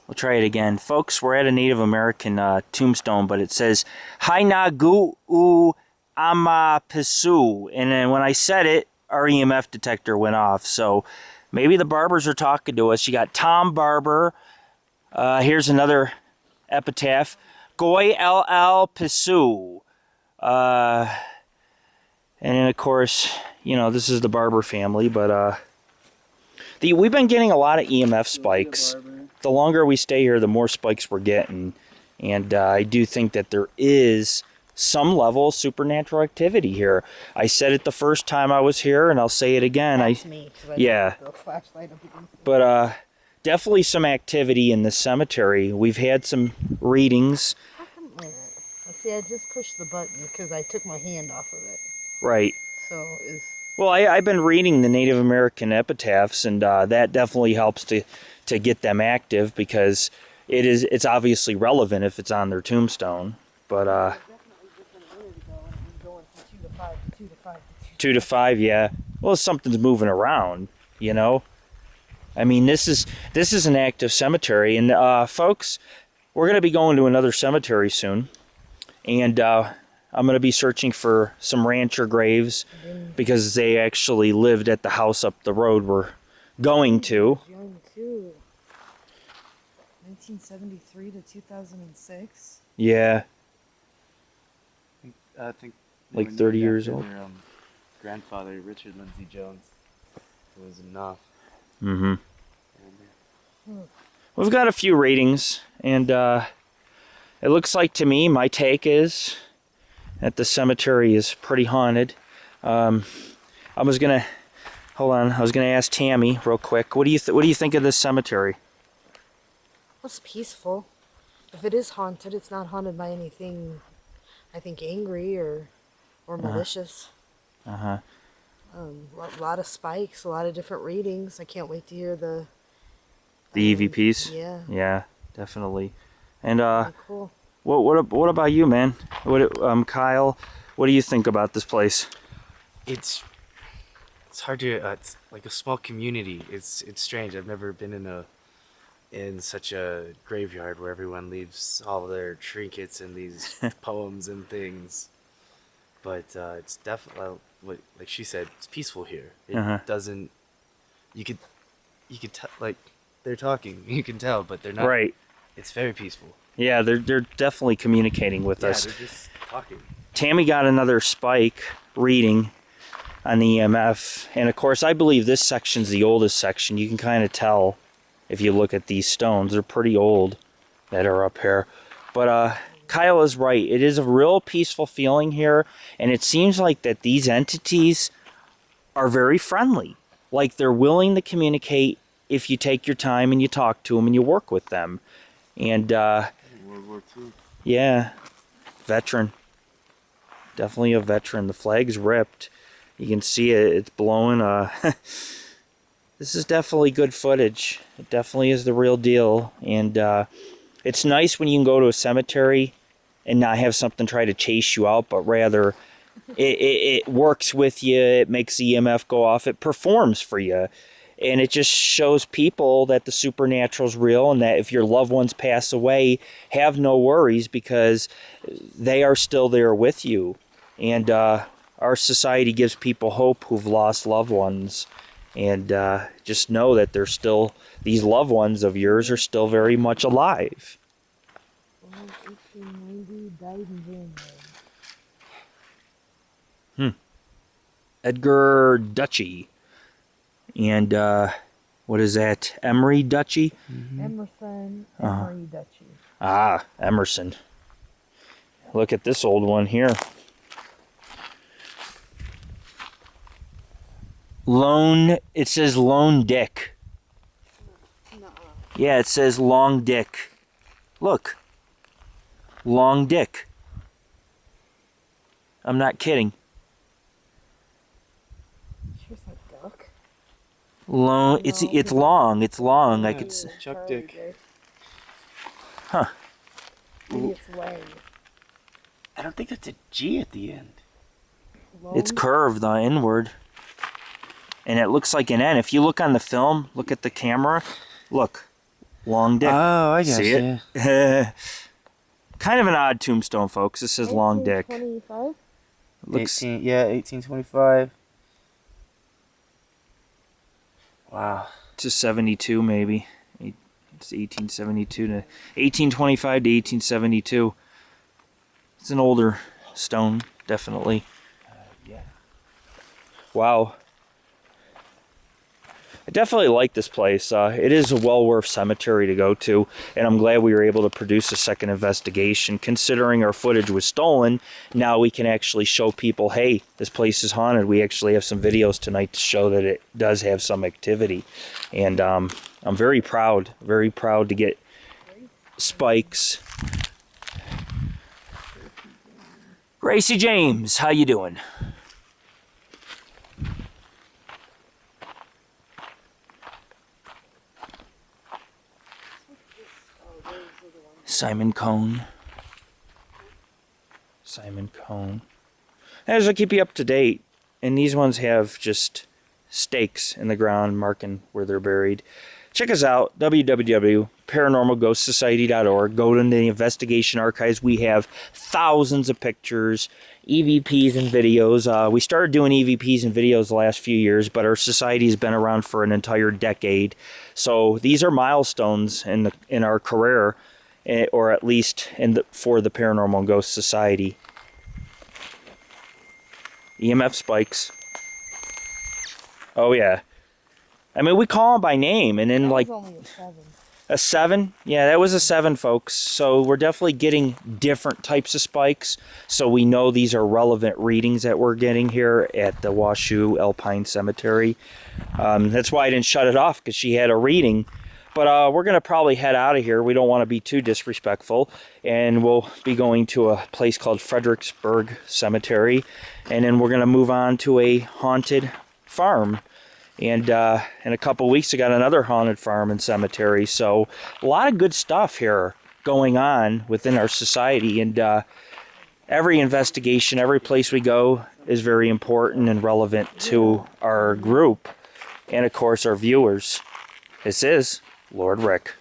We'll try it again. Folks, we're at a Native American tombstone, but it says, Hainagu u ama pisu. And then when I said it, our EMF detector went off. So maybe the Barbers are talking to us. You got Tom Barber. Here's another epitaph. Goy LL pisu. And then, of course, you know, this is the Barber family, but we've been getting a lot of EMF spikes. The longer we stay here, the more spikes we're getting. And I do think that there is some level of supernatural activity here. I said it the first time I was here, and I'll say it again. That's me, yeah. But definitely some activity in the cemetery. We've had some readings. How come, wait a minute. See, I just pushed the button because I took my hand off of it. Right. So is... Well, I've been reading the Native American epitaphs, and that definitely helps to get them active, because it's obviously relevant if it's on their tombstone. But definitely just a minute ago, and it was going from 2 to 5 to 2 to 5 to 2 to 5, yeah. Well, something's moving around, you know. I mean, this is an active cemetery, and folks, we're going to be going to another cemetery soon, and I'm going to be searching for some rancher graves, because they actually lived at the house up the road we're going to. 1973 to 2006. Yeah. I think like 30 years old. Their, grandfather, Richard Lindsay Jones, was enough. Mm-hmm. We've got a few ratings, and it looks like, to me, my take is that the cemetery is pretty haunted. I was gonna ask Tammy real quick. What do you think of this cemetery? It's peaceful. If it is haunted, it's not haunted by anything, I think, angry or malicious. Uh-huh. A lot of spikes, a lot of different readings. I can't wait to hear the EVPs. Yeah. Yeah, definitely. And Really cool. what about you, man? Kyle, what do you think about this place? It's hard to. It's like a small community. It's strange. I've never been in such a graveyard where everyone leaves all their trinkets and these poems and things. But it's definitely, like she said, it's peaceful here. It doesn't. You could tell, like, they're talking. You can tell, but they're not. Right. It's very peaceful. Yeah, they're definitely communicating with us. Yeah, they're just talking. Tammy got another spike reading on the EMF, and of course, I believe this section's the oldest section. You can kind of tell if you look at these stones. They're pretty old that are up here. But Kyle is right. It is a real peaceful feeling here, and it seems like that these entities are very friendly. Like, they're willing to communicate if you take your time and you talk to them and you work with them. And World War II. Yeah, veteran. Definitely a veteran. The flag's ripped. You can see it. It's blowing. This is definitely good footage. It definitely is the real deal. And it's nice when you can go to a cemetery and not have something try to chase you out, but rather it works with you. It makes the EMF go off. It performs for you. And it just shows people that the supernatural is real, and that if your loved ones pass away, have no worries, because they are still there with you. And our society gives people hope who've lost loved ones. And just know that they're still, these loved ones of yours are still very much alive. 1890, died in January. Edgar Duchy. And what is that? Emery Duchy? Emerson, Emery Duchy. Ah, Emerson. Look at this old one here. It says Lone Dick. Yeah, it says Long Dick. Look. Long Dick. I'm not kidding. Here's a duck. Long. It's long. It's long. I could. Chuck Dick. Huh. Maybe it's Lang. I don't think that's a G at the end. It's curved inward. And it looks like an N. If you look on the film, look at the camera. Look. Long Dick. Oh, I guess. See it? Kind of an odd tombstone, folks. This says Long Dick. 1825? Looks 1825. Wow. to 72 maybe. It's 1872 to 1825 to 1872. It's an older stone, definitely. Yeah. Wow. I definitely like this place. It is a well worth cemetery to go to, and I'm glad we were able to produce a second investigation. Considering our footage was stolen, now we can actually show people, hey, this place is haunted. We actually have some videos tonight to show that it does have some activity. And I'm very proud to get spikes. Gracie James, how you doing? Simon Cone. As I keep you up to date, and these ones have just stakes in the ground marking where they're buried. Check us out, www.paranormalghostsociety.org. Go to the investigation archives. We have thousands of pictures, EVPs and videos. We started doing EVPs and videos the last few years, but our society has been around for an entire decade. So these are milestones in our career, or at least for the Paranormal Ghost Society. EMF spikes. Oh yeah. I mean, we call them by name, and then That like was only a 7. a 7. Yeah, that was a 7, folks. So we're definitely getting different types of spikes. So we know these are relevant readings that we're getting here at the Washoe Alpine Cemetery. That's why I didn't shut it off, because she had a reading. But we're going to probably head out of here. We don't want to be too disrespectful. And we'll be going to a place called Fredericksburg Cemetery. And then we're going to move on to a haunted farm. And in a couple weeks, we got another haunted farm and cemetery. So a lot of good stuff here going on within our society. And every investigation, every place we go is very important and relevant to our group. And, of course, our viewers. This is Lord Rick.